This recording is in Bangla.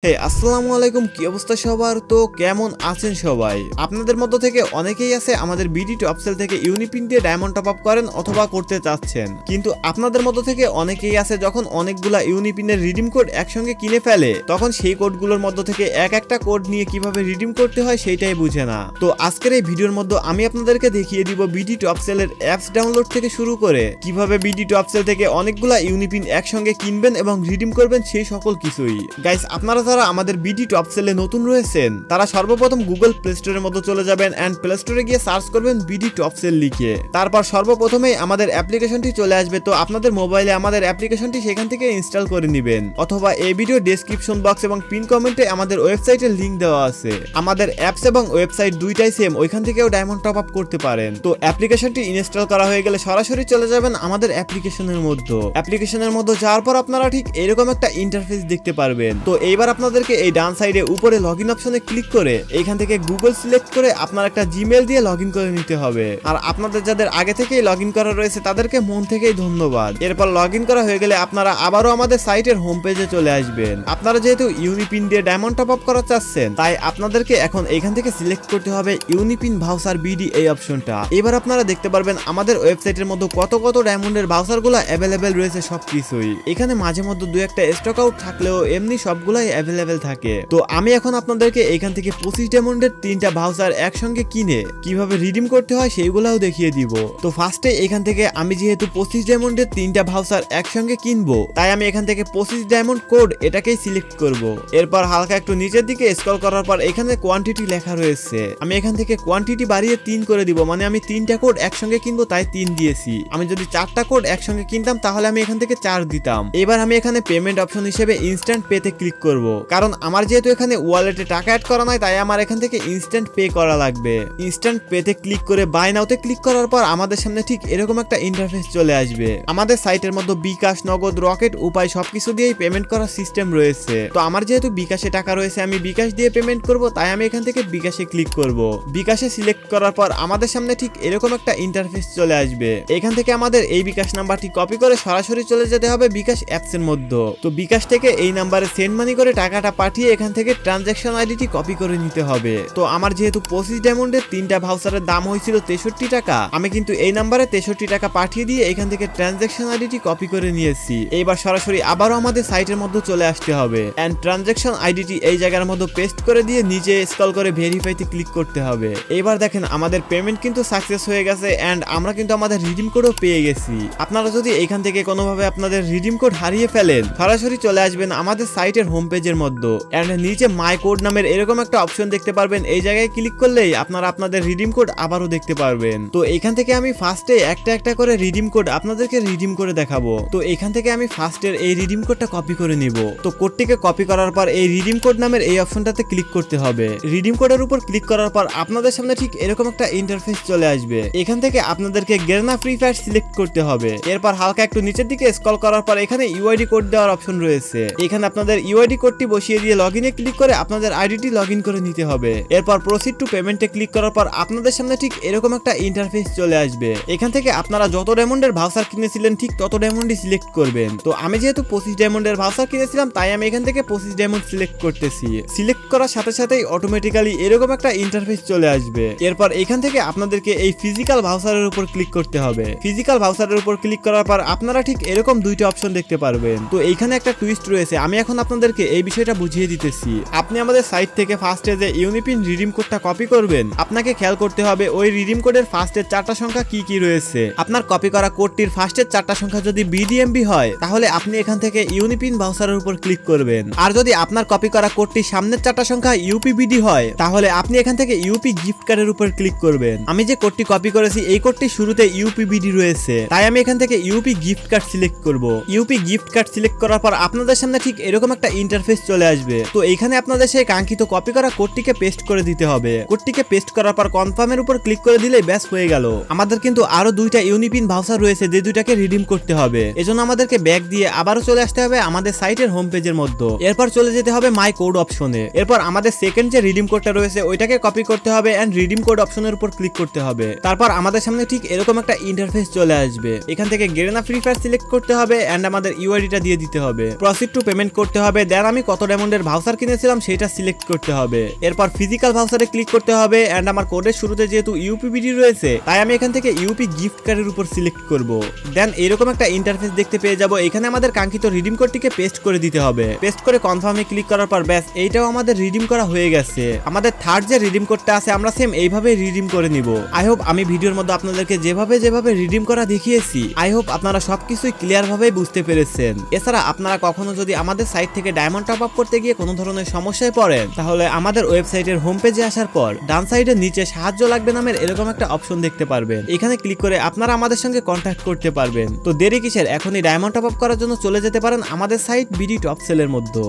হে আসসালামু আলাইকুম, কি অবস্থা সবার? তো কেমন আছেন সবাই? আপনাদের মধ্য থেকে অনেকেই আছে আমাদের বিডি টপসেল থেকে ইউনিপিন দিয়ে ডায়মন্ড টপ আপ করেন অথবা করতে চাচ্ছেন, কিন্তু আপনাদের মধ্য থেকে অনেকেই আছে যখন অনেকগুলা ইউনিপিনের রিডিম কোড একসঙ্গে কিনে ফেলে তখন সেই কোডগুলোর মধ্য থেকে এক একটা কোড নিয়ে কিভাবে রিডিম করতে হয় সেইটাই বুঝে না। তো আজকের এই ভিডিওর মধ্যে আমি আপনাদেরকে দেখিয়ে দিব বিডি টপসেলের অ্যাপস ডাউনলোড থেকে শুরু করে কিভাবে বিডি টপসেল থেকে অনেকগুলা ইউনিপিন একসঙ্গে কিনবেন এবং রিডিম করবেন সেই সকল কিছুই। গাইস, আপনারা যারা আমাদের বিডি টপসেলে নতুন রয়েছেন তারা সর্বপ্রথম গুগল প্লে স্টোরের মধ্যে চলে যাবেন এন্ড প্লে স্টোরে গিয়ে সার্চ করবেন বিডি টপসেল লিখে। তারপর সর্বপ্রথমেই আমাদের অ্যাপ্লিকেশনটি চলে আসবে। তো আপনাদের মোবাইলে আমাদের অ্যাপ্লিকেশনটি সেখান থেকে ইনস্টল করে নেবেন, অথবা এই ভিডিও ডেসক্রিপশন বক্স এবং পিন কমেন্টে আমাদের ওয়েবসাইটের লিংক দেওয়া আছে। আমাদের অ্যাপস এবং ওয়েবসাইট দুইটাই সেম, ওইখান থেকেও ডায়মন্ড টপ আপ করতে পারেন। তো অ্যাপ্লিকেশনটি ইনস্টল করা হয়ে গেলে সরাসরি চলে যাবেন আমাদের অ্যাপ্লিকেশনের মধ্যে যাওয়ার পর আপনারা ঠিক এরকম একটা ইন্টারফেস দেখতে পারবেন। তো এইবার আপনাদেরকে এই ডান সাইডে উপরে লগইন অপশনে ক্লিক করে এইখান থেকে গুগল সিলেক্ট করে আপনার একটা জিমেইল দিয়ে লগইন করে নিতে হবে। আর আপনাদের যাদের আগে থেকেই লগইন করা রয়েছে তাদেরকে মন থেকেই ধন্যবাদ। এরপর লগইন করা হয়ে গেলে আপনারা আবারও আমাদের সাইটের হোম পেজে চলে আসবেন। আপনারা যেহেতু ইউনিপিন দিয়ে ডায়মন্ড টপ আপ করা চাচ্ছেন তাই আপনাদেরকে এখন এইখান থেকে সিলেক্ট করতে হবে ইউনিপিন ভাউচার বিডি এই অপশনটা। এবার আপনারা দেখতে পারবেন আমাদের ওয়েবসাইটের মধ্যে কত ডায়মন্ডের ভাউচারগুলো অ্যাভেলেবেল রয়েছে সবকিছুই। এখানে মাঝে মধ্যে দুই একটা স্টক আউট থাকলেও এমনি সবগুলাই অ্যাভেলেবেল থাকে। তো আমি এখন আপনাদেরকে এখান থেকে 25 ডায়মন্ডের 3টা ভাউচার একসঙ্গে কিনে কিভাবে রিডিম করতে হয় সেইগুলাও দেখিয়ে দিব। তো ফার্স্টে এখান থেকে আমি যেহেতু 25 ডায়মন্ডের 3টা ভাউচার একসঙ্গে কিনবো তাই আমি এখান থেকে 25 ডায়মন্ড কোড এটাকেই সিলেক্ট করব। এরপর হালকা একটু নিচের দিকে স্ক্রল করার পর এখানে কোয়ান্টিটি লেখা রয়েছে, আমি এখান থেকে কোয়ান্টিটি বাড়িয়ে 3 করে দিব। মানে আমি 3টা কোড একসঙ্গে কিনবো তাই 3 দিয়েছি। আমি যদি 4টা কোড একসঙ্গে কিনতাম তাহলে আমি এখান থেকে 4 দিতাম। এবার আমি এখানে পেমেন্ট অপশন হিসেবে ইনস্ট্যান্ট পেতে ক্লিক করব, কারণ আমার যেহেতু এখানে ওয়ালেটে টাকা অ্যাড করা নাই তাই আমার এখান থেকে ইনস্ট্যান্ট পে করা লাগবে। ইনস্ট্যান্ট পেতে ক্লিক করে বাই নাওতে ক্লিক করার পর আমাদের সামনে ঠিক এরকম একটা ইন্টারফেস চলে আসবে। আমাদের সাইটের মধ্যে বিকাশ, নগদ, রকেট, উপায় সবকিছু দিয়েই পেমেন্ট করার সিস্টেম রয়েছে। তো আমার যেহেতু বিকাশে টাকা রয়েছে আমি বিকাশ দিয়ে পেমেন্ট করব, তাই আমি এখান থেকে বিকাশে ক্লিক করব। বিকাশে সিলেক্ট করার পর আমাদের সামনে ঠিক এরকম একটা ইন্টারফেস চলে আসবে। এখান থেকে আমাদের এই বিকাশ নাম্বারটি কপি করে সরাসরি চলে যেতে হবে বিকাশ অ্যাপস এর মধ্যে। তো বিকাশ থেকে এই নাম্বারে সেন্ড মানি করে টাকাটা পাঠিয়ে এখান থেকে ট্রানজাকশন আইডিটি কপি করে নিতে হবে। তো আমার যেহেতু 25 ডায়মন্ডের 3টা ভাউচারের দাম হয়েছিল 63 টাকা, আমি কিন্তু এই নাম্বারে 63 টাকা পাঠিয়ে দিয়ে এখান থেকে ট্রানজাকশন আইডিটি কপি করে নিয়েছি। এইবার সরাসরি আবারও আমাদের সাইটের মধ্যে চলে আসতে হবে এন্ড ট্রানজাকশন আইডিটি এই জায়গার মধ্যে পেস্ট করে দিয়ে নিচে স্ক্রল করে ভেরিফাইতে ক্লিক করতে হবে। এবার দেখেন আমাদের পেমেন্ট কিন্তু সাকসেস হয়ে গেছে এন্ড আমরা কিন্তু আমাদের রিডিম কোডও পেয়ে গেছি। আপনারা যদি এখান থেকে কোনোভাবে আপনাদের রিডিম কোড হারিয়ে ফেলেন সরাসরি চলে আসবেন আমাদের সাইটের হোম পেজের মধ্যে এন্ড নিচে মাই কোড নামের এরকম একটা অপশন দেখতে পারবেন। এই জায়গায় ক্লিক করলেই আপনারা আপনাদের রিডিম কোড আবারও দেখতে পারবেন। তো এখান থেকে আমি ফার্স্টে একটা একটা করে রিডিম কোড আপনাদেরকে রিডিম করে দেখাবো। তো এখান থেকে আমি ফার্স্টের এই রিডিম কোডটা কপি করে নিব। তো কোডটিকে কপি করার পর এই রিডিম কোড নামের এই অপশনটাতে ক্লিক করতে হবে। রিডিম কোডের উপর ক্লিক করার পর আপনাদের সামনে ঠিক এরকম একটা ইন্টারফেস চলে আসবে। এখান থেকে আপনাদেরকে গেরনা ফ্রি ফায়ার সিলেক্ট করতে হবে। এরপর হালকা একটু নিচের দিকে স্ক্রল করার পর এখানে ইউআইডি কোড দেওয়ার অপশন রয়েছে। এখানে আপনাদের ইউআইডি কোডটি বসিয়ে দিয়ে লগইনে ক্লিক করে আপনাদের আইডিটি লগইন করে নিতে হবে। এরপর প্রসিড টু পেমেন্টে ক্লিক করার পর আপনাদের সামনে ঠিক এরকম একটা ইন্টারফেস চলে আসবে। এখান থেকে আপনারা যত ডায়মন্ডের ভাউচার কিনেছিলেন ঠিক তত ডায়মন্ডই সিলেক্ট করবেন। তো আমি যেহেতু 25 ডায়মন্ডের ভাউচার কিনেছিলাম তাই আমি এখান থেকে 25 ডায়মন্ড সিলেক্ট করতেছি। সিলেক্ট করার সাথে সাথেই অটোমেটিক্যালি এরকম একটা ইন্টারফেস চলে আসবে। এরপর এখান থেকে আপনাদেরকে এই ফিজিক্যাল ভাউচারের উপর ক্লিক করতে হবে। ফিজিক্যাল ভাউচারের উপর ক্লিক করার পর আপনারা ঠিক এরকম দুইটা অপশন দেখতে পারবেন। তো এইখানে একটা টুইস্ট রয়েছে, আমি এখন আপনাদেরকে এই বিষয়টা বুঝিয়ে দিতেছি। আপনি আমাদের সাইট থেকে ফার্স্টে যে ইউনিপিন রিডিম কোডটা কপি করবেন আপনাকে খেয়াল করতে হবে ওই রিডিম কোডের ফার্স্টের 4টা সংখ্যা কি কি রয়েছে। আপনার কপি করা কোডটির ফার্স্টের 4টা সংখ্যা যদি বিডিএমবি হয় তাহলে আপনি এখান থেকে ইউনিপিন ভাউচারের উপর ক্লিক করবেন। আর যদি আপনার কপি করা কোডটির সামনের 4টা সংখ্যা ইউপিবিডি হয় তাহলে আপনি এখান থেকে ইউপি গিফট কার্ডের উপর ক্লিক করবেন। আমি যে কোডটি কপি করেছি এই কোডটির শুরুতে ইউপিবিডি রয়েছে তাই আমি এখান থেকে ইউপি গিফট কার্ড সিলেক্ট করব। ইউপি গিফট কার্ড সিলেক্ট করার পর আপনাদের সামনে ঠিক এরকম একটা ইন্টারফেস চলে আসবে। তো এইখানে আপনাদের সেই কাঙ্ক্ষিত কপি করা কোডটিকে পেস্ট করে দিতে হবে। কোডটিকে পেস্ট করার পর কনফার্মের উপর ক্লিক করে দিলেই ব্যাস হয়ে গেল। আমাদের কিন্তু আরো 2টা ইউনিপিন ভাউচার রয়েছে যে 2টাকে রিডিম করতে হবে। এজন্য আমাদেরকে ব্যাক দিয়ে আবারও চলে আসতে হবে আমাদের সাইটের হোম পেজের মধ্যে। এরপর চলে যেতে হবে মাই কোড অপশনে। এরপর আমাদের সেকেন্ড যে রিডিম কোডটা রয়েছে ওইটাকে কপি করতে হবে এন্ড রিডিম কোড অপশনের উপর ক্লিক করতে হবে। তারপর আমাদের সামনে ঠিক এরকম একটা ইন্টারফেস চলে আসবে। এখান থেকে গেরেনা ফ্রি ফায়ার সিলেক্ট করতে হবে এন্ড আমাদের ইউআইডিটা দিয়ে দিতে হবে। প্রসিড টু পেমেন্ট করতে হবে। দেন আমি কত ডায়মন্ডের ভাউচার কিনেছিলাম সেটা সিলেক্ট করতে হবে। এরপর ফিজিক্যাল ভাউচারে ক্লিক করতে হবে এন্ড আমার কোডের শুরুতে যেহেতু ইউপিবিডি রয়েছে তাই আমি এখান থেকে ইউপি গিফট কার্ডের উপর সিলেক্ট করব। দেন এরকম একটা ইন্টারফেস দেখতে পেয়ে যাব। এখানে আমাদের কাঙ্ক্ষিত রিডিম কোডটিকে পেস্ট করে দিতে হবে। পেস্ট করে কনফার্মে ক্লিক করার পর ব্যাস এইটাও আমাদের রিডিম করা হয়ে গেছে। আমাদের থার্ড যে রিডিম কোডটা আছে আমরা সেম এইভাবে রিডিম করে নিব। আই হোপ আমি ভিডিওর মধ্যে আপনাদেরকে যেভাবে রিডিম করা দেখিয়েছি আই হোপ আপনারা সবকিছুই ক্লিয়ার ভাবে বুঝতে পেরেছেন। এছাড়া আপনারা কখনো যদি আমাদের সাইট থেকে ডায়মন্ড টপ আপ করতে গিয়ে কোনো ধরনের সমস্যায় পড়েন তাহলে আমাদের ওয়েবসাইটের হোম পেজে আসার পর ডান সাইডের নিচে সাহায্য লাগবে নামের এরকম একটা অপশন দেখতে পারবেন। এখানে ক্লিক করে আপনারা আমাদের সঙ্গে কন্ট্যাক্ট করতে পারবেন। তো দেরি কিসের, এখনই ডায়মন্ড টপ আপ করার জন্য চলে যেতে পারেন আমাদের সাইট বিডি টপ সেলের মধ্যে।